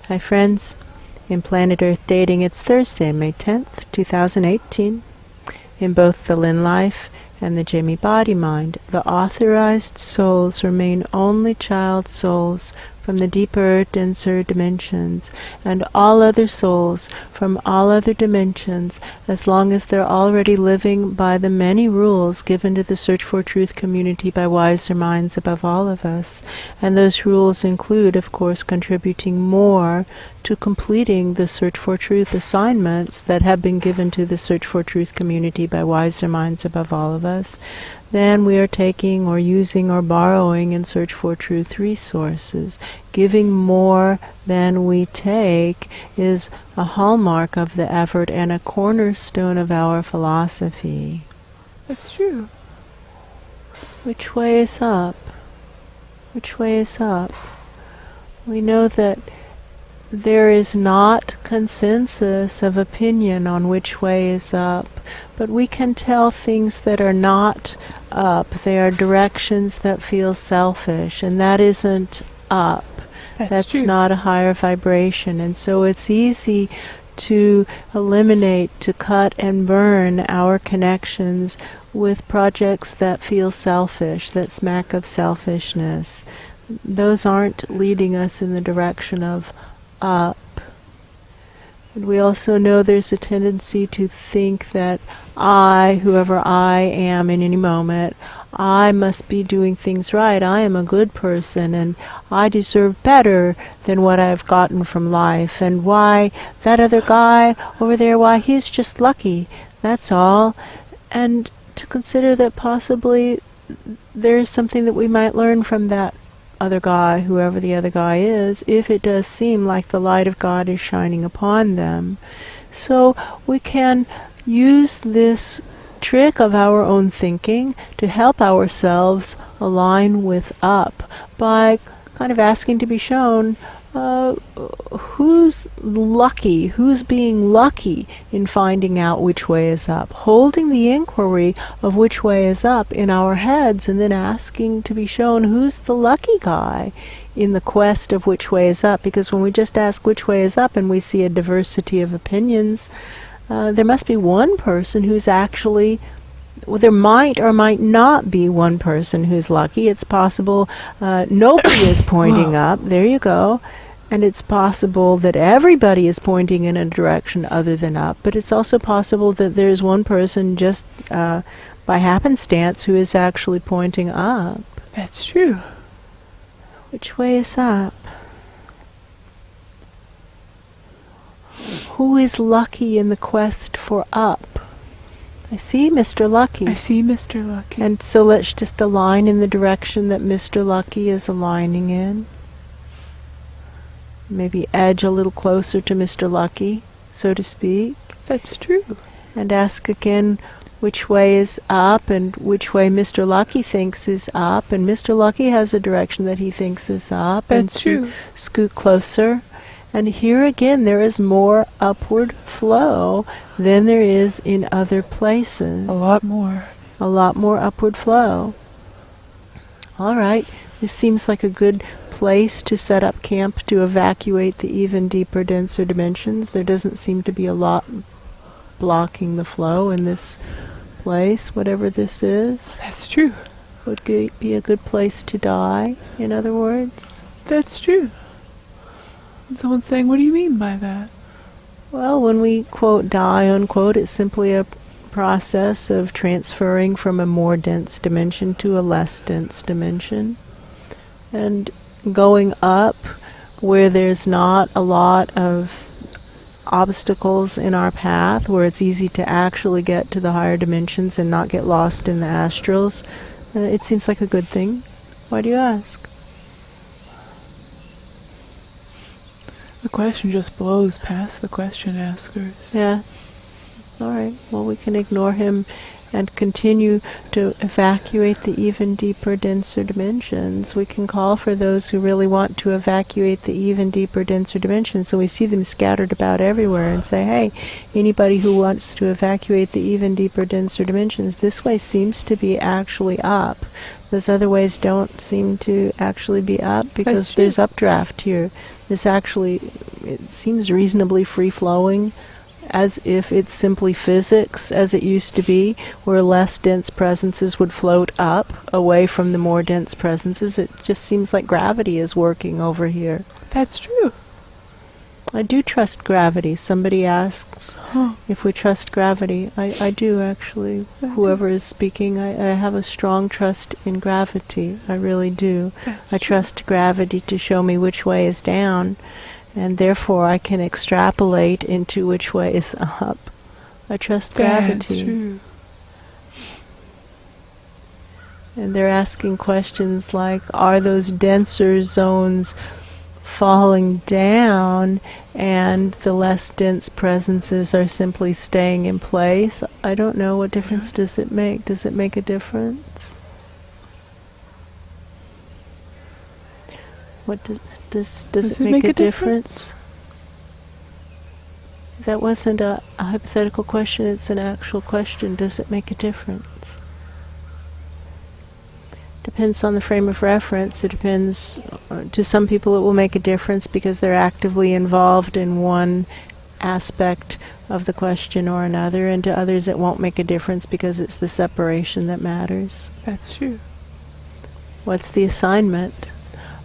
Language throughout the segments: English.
Hi friends, in Planet Earth Dating, it's Thursday, May 10th, 2018. In both the Lynn Life and the Jamie Body Mind, the authorized souls remain only child souls from the deeper, denser dimensions, and all other souls from all other dimensions, as long as they're already living by the many rules given to the Search for Truth community by wiser minds above all of us. And those rules include, of course, contributing more to completing the Search for Truth assignments that have been given to the Search for Truth community by wiser minds above all of us than we are taking or using or borrowing in Search for Truth resources. Giving more than we take is a hallmark of the effort and a cornerstone of our philosophy. That's true. Which way is up? Which way is up? We know that there is not consensus of opinion on which way is up, but we can tell things that are not up. They are directions that feel selfish, and that isn't up. That's not a higher vibration. And so it's easy to eliminate, to cut and burn our connections with projects that feel selfish, that smack of selfishness. Those aren't leading us in the direction of up. And we also know there's a tendency to think that I, whoever I am in any moment, I must be doing things right. I am a good person and I deserve better than what I've gotten from life. And why that other guy over there, why he's just lucky. That's all. And to consider that possibly there's something that we might learn from that other guy, whoever the other guy is, if it does seem like the light of God is shining upon them. So we can use this trick of our own thinking to help ourselves align with up by kind of asking to be shown who's lucky, who's being lucky in finding out which way is up, holding the inquiry of which way is up in our heads, and then asking to be shown who's the lucky guy in the quest of which way is up. Because when we just ask which way is up and we see a diversity of opinions, there must be one person who's actually, well, there might or might not be one person who's lucky. It's possible nobody is pointing up. There you go. And it's possible that everybody is pointing in a direction other than up. But it's also possible that there's one person just by happenstance who is actually pointing up. That's true. Which way is up? Who is lucky in the quest for up? I see Mr. Lucky. I see Mr. Lucky. And so let's just align in the direction that Mr. Lucky is aligning in. Maybe edge a little closer to Mr. Lucky, so to speak. That's true. And ask again which way is up and which way Mr. Lucky thinks is up. And Mr. Lucky has a direction that he thinks is up. That's true. Scoot closer. And here again there is more upward flow than there is in other places. A lot more. A lot more upward flow. All right. This seems like a good place to set up camp to evacuate the even deeper, denser dimensions. There doesn't seem to be a lot blocking the flow in this place, whatever this is. That's true. Would be a good place to die, in other words. That's true. And someone's saying, what do you mean by that? Well, when we quote die, unquote, it's simply a process of transferring from a more dense dimension to a less dense dimension. And going up where there's not a lot of obstacles in our path, where it's easy to actually get to the higher dimensions and not get lost in the astrals, it seems like a good thing. Why do you ask? The question just blows past the question askers. Yeah. All right. Well, we can ignore him and continue to evacuate the even deeper, denser dimensions. We can call for those who really want to evacuate the even deeper, denser dimensions. So we see them scattered about everywhere and say, hey, anybody who wants to evacuate the even deeper, denser dimensions, this way seems to be actually up. Those other ways don't seem to actually be up because there's updraft here. is actually, it seems reasonably free-flowing, as if it's simply physics as it used to be, where less dense presences would float up away from the more dense presences. It just seems like gravity is working over here. That's true. I do trust gravity. Somebody asks if we trust gravity. I do, actually. Whoever is speaking, I have a strong trust in gravity. I really do. I trust gravity to show me which way is down, and therefore I can extrapolate into which way is up. I trust gravity. That's true. And they're asking questions like, are those denser zones falling down and the less dense presences are simply staying in place? I don't know. What difference does it make? Does it make a difference? What does it make a difference? That wasn't a hypothetical question, it's an actual question. Does it make a difference? Depends on the frame of reference. It depends. To some people it will make a difference because they're actively involved in one aspect of the question or another, and to others it won't make a difference because it's the separation that matters. That's true. What's the assignment?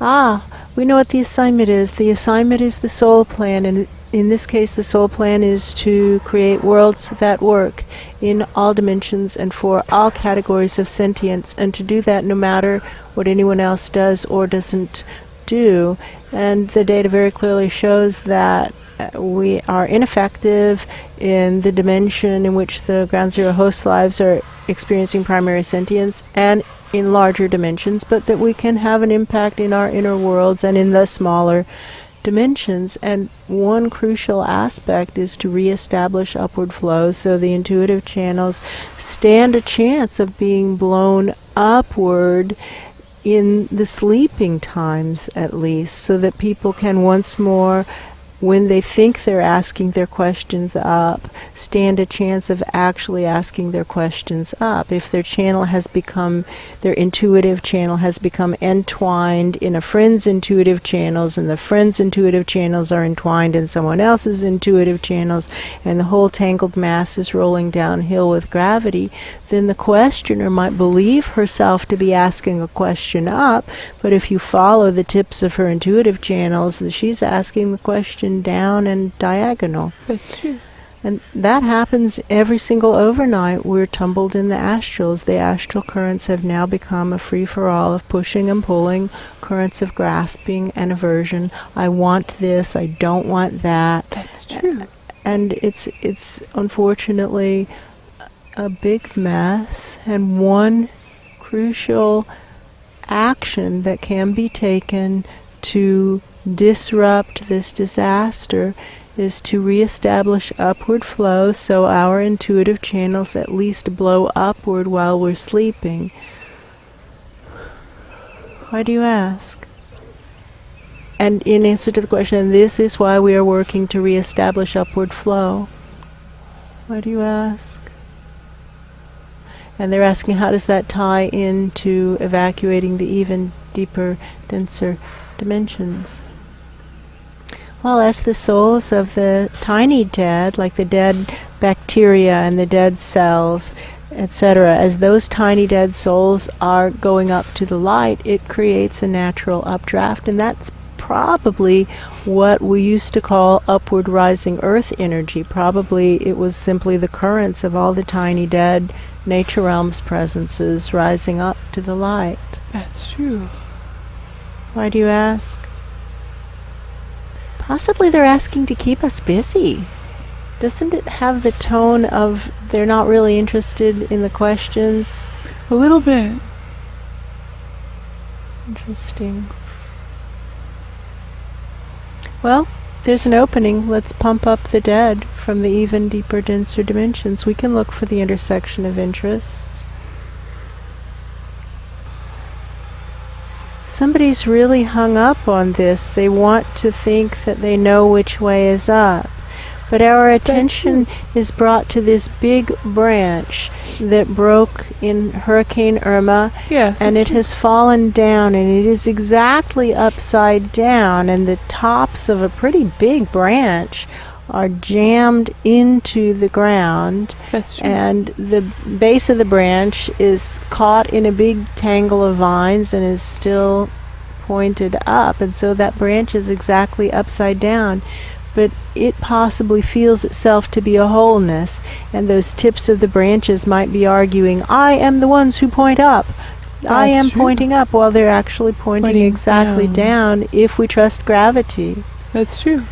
We know what the assignment is. The assignment is the soul plan, and in this case the soul plan is to create worlds that work in all dimensions and for all categories of sentience, and to do that no matter what anyone else does or doesn't do. And the data very clearly shows that we are ineffective in the dimension in which the ground zero host lives are experiencing primary sentience and in larger dimensions, but that we can have an impact in our inner worlds and in the smaller dimensions. And one crucial aspect is to reestablish upward flow so the intuitive channels stand a chance of being blown upward in the sleeping times, at least, so that people can once more, when they think they're asking their questions up, stand a chance of actually asking their questions up. If their channel has become, their intuitive channel has become entwined in a friend's intuitive channels, and the friend's intuitive channels are entwined in someone else's intuitive channels, and the whole tangled mass is rolling downhill with gravity, then the questioner might believe herself to be asking a question up, but if you follow the tips of her intuitive channels, she's asking the question down and diagonal. That's true. And that happens every single overnight. We're tumbled in the astrals. The astral currents have now become a free-for-all of pushing and pulling, currents of grasping and aversion. I want this, I don't want that. That's true. And it's unfortunately a big mess, and one crucial action that can be taken to disrupt this disaster is to reestablish upward flow so our intuitive channels at least blow upward while we're sleeping. Why do you ask? And in answer to the question, this is why we are working to reestablish upward flow. Why do you ask? And they're asking, how does that tie into evacuating the even deeper, denser dimensions? Well, as the souls of the tiny dead, like the dead bacteria and the dead cells, etc., as those tiny dead souls are going up to the light, it creates a natural updraft, and that's probably what we used to call upward rising earth energy. Probably it was simply the currents of all the tiny dead nature realms presences rising up to the light. That's true. Why do you ask? Possibly they're asking to keep us busy. Doesn't it have the tone of they're not really interested in the questions? A little bit. Interesting. Well, there's an opening. Let's pump up the dead from the even deeper, denser dimensions. We can look for the intersection of interests. Somebody's really hung up on this. They want to think that they know which way is up. But our attention is brought to this big branch that broke in Hurricane Irma, Yes. and it has fallen down, and it is exactly upside down, and the tops of a pretty big branch are jammed into the ground, That's true. and the base of the branch is caught in a big tangle of vines and is still pointed up, and so that branch is exactly upside down. But it possibly feels itself to be a wholeness, and those tips of the branches might be arguing, I am the ones who point up. I That's am true. pointing up, while they're actually pointing exactly down if we trust gravity. That's true.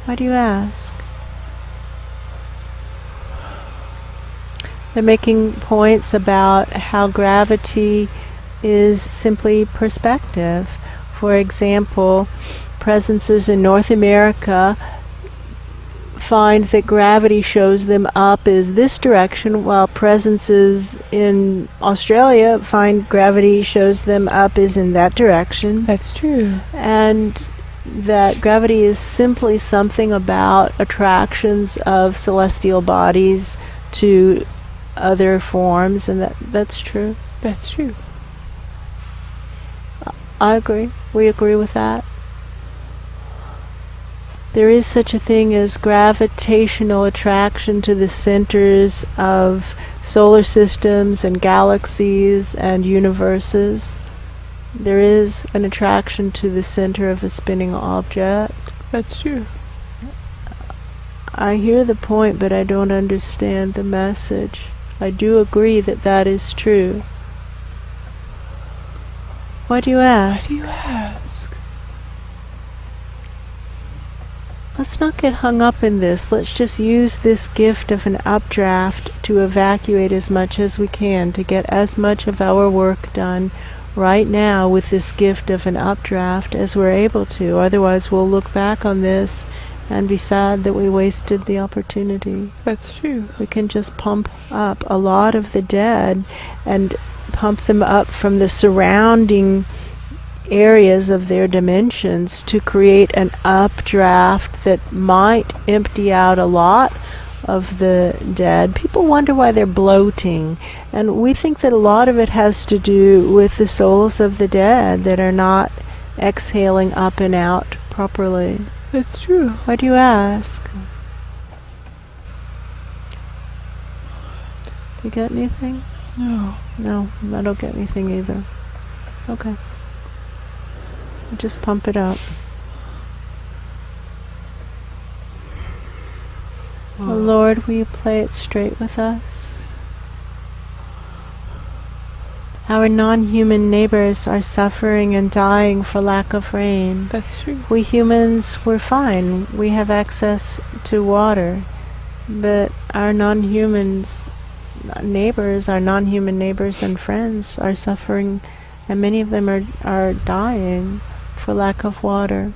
Why do you ask? They're making points about how gravity is simply perspective. For example, presences in North America find that gravity shows them up is this direction, while presences in Australia find gravity shows them up is in that direction. That's true. And that gravity is simply something about attractions of celestial bodies to other forms, and that's true. That's true. I agree. We agree with that. There is such a thing as gravitational attraction to the centers of solar systems and galaxies and universes. There is an attraction to the center of a spinning object. That's true. I hear the point, but I don't understand the message. I do agree that that is true. Why do you ask? Why do you ask? Let's not get hung up in this. Let's just use this gift of an updraft to evacuate as much as we can, to get as much of our work done right now with this gift of an updraft as we're able to. Otherwise, we'll look back on this and be sad that we wasted the opportunity. That's true. We can just pump up a lot of the dead and pump them up from the surrounding areas of their dimensions to create an updraft that might empty out a lot of the dead. People wonder why they're bloating, and we think that a lot of it has to do with the souls of the dead that are not exhaling up and out properly. That's true. Why do you ask? Do you get anything? No. No, I don't get anything either. Okay. Just pump it up. Oh Lord, will you play it straight with us? Our non-human neighbors are suffering and dying for lack of rain. That's true. We humans, we're fine. We have access to water. But our non-humans neighbors, our non-human neighbors and friends are suffering, and many of them are dying for lack of water.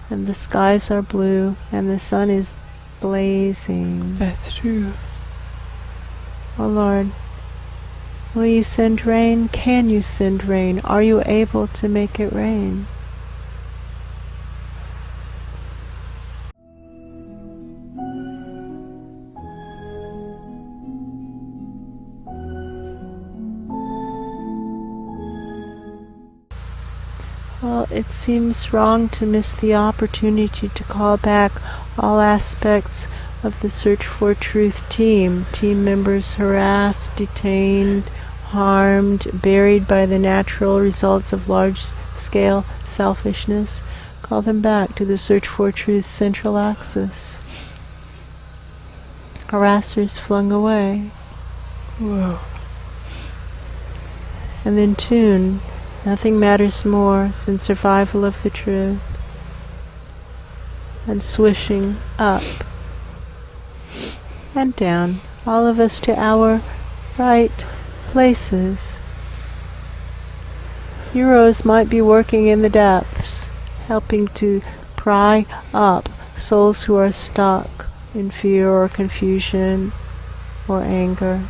And the skies are blue, and the sun is blazing. That's true. Oh Lord, will you send rain? Can you send rain? Are you able to make it rain? Well, it seems wrong to miss the opportunity to call back all aspects of the Search for Truth team. Team members harassed, detained, harmed, buried by the natural results of large-scale selfishness. Call them back to the Search for Truth central axis. Harassers flung away. Whoa. And then tune. Nothing matters more than survival of the truth. And swishing up and down, all of us to our right places. Heroes might be working in the depths, helping to pry up souls who are stuck in fear or confusion or anger,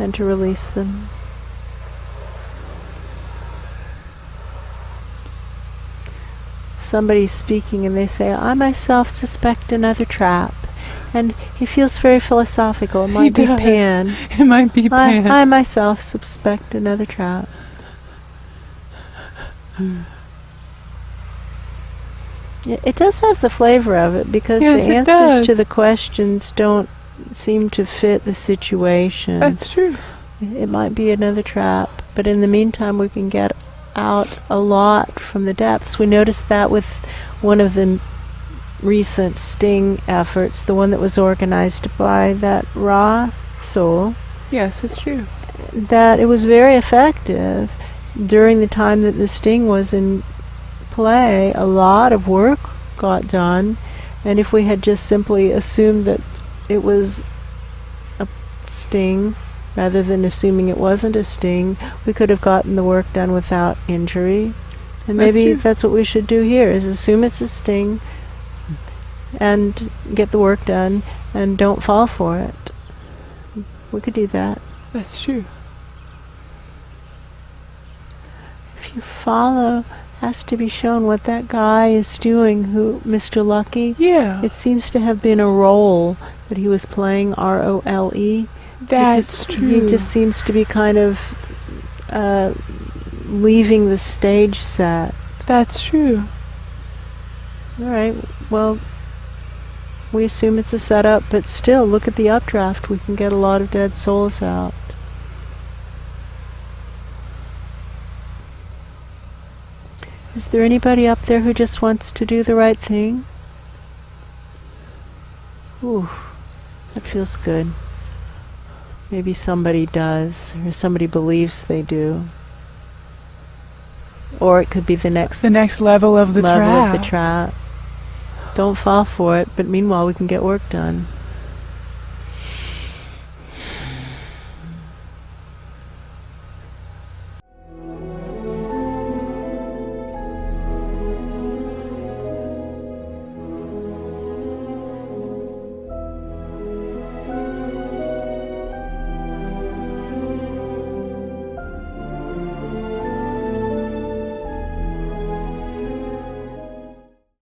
and to release them. somebody's speaking and they say, I myself suspect another trap. And he feels very philosophical. It might be does. Pan. It might be Pan. I myself suspect another trap. It does have the flavor of it, because Yes, the it answers does. to the questions don't seem to fit the situation. That's true. It might be another trap, but in the meantime we can get out a lot from the depths. We noticed that with one of the recent sting efforts, the one that was organized by that Ra soul, Yes, it's true. that it was very effective. During the time that the sting was in play, a lot of work got done, and if we had just simply assumed that it was a sting rather than assuming it wasn't a sting, we could have gotten the work done without injury. And maybe that's what we should do here, is assume it's a sting and get the work done and don't fall for it. We could do that. That's true. If you follow, has to be shown what that guy is doing, who, Mr. Lucky. Yeah. It seems to have been a role that he was playing, R-O-L-E. That's true. He just seems to be kind of leaving the stage set. That's true. All right, well, we assume it's a setup, but still, look at the updraft. We can get a lot of dead souls out. Is there anybody up there who just wants to do the right thing? Ooh, that feels good. Maybe somebody does, or somebody believes they do. Or it could be the next level of the trap. Don't fall for it, but meanwhile we can get work done.